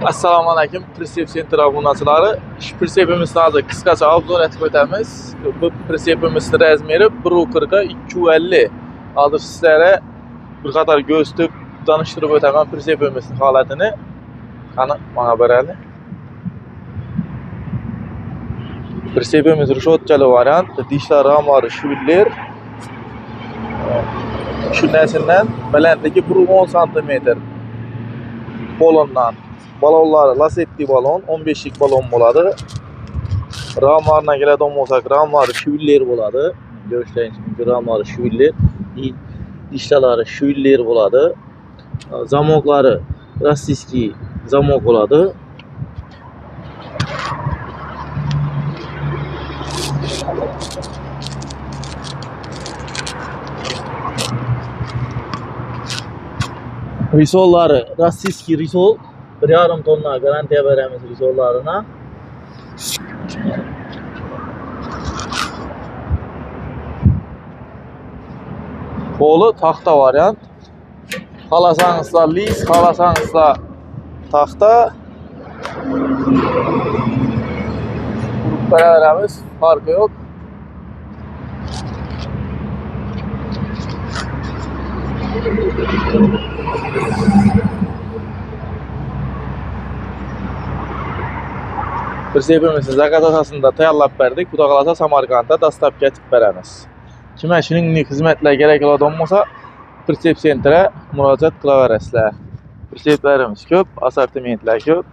Assalomu alaykum, Pritsep Center obunachilari. Pritsepimizni hozir qisqacha obzor etib o'tamiz. Bu pritsepimizning razmeri 1.40 ga 2.50. Hozir sizlarga bir qator ko'rsatib, tanishtirib o'taman pritsepimizning holatini. Qani, mana berali. Pritsepimiz решеткали variant, dishlar ramlari shviller. Shundan balandligi 1.10 sm. Polondan balonlar lasetti balon 15lik balon bo'ladi. Ramlarına keladigan bo'lsak, ramlari shviller bo'ladi. Ko'rishlaringiz mumkin, ramlari shviller, dishlalari shviller bo'ladi. Zamoklari rossiyskiy zamok bo'ladi. Risollari rossiyskiy risol. 1,5 tonna garantiya beramiz risollarına. Polu taxta variant. Xalasanızlar lis, xalasanızlar taxta. Beramiz, farkı yok. Pritsepimizni zakaz asosida tayyorlab berdik. Xudo xolasa Samarqandda dastlabki etib beramiz. Kimga shuningdek xizmatlar kerak bo'ladigan bo'lsa, Pritsep Centerga murojaat qilaverasizlar. Pritseplarimiz ko'p, assortimentlar ko'p.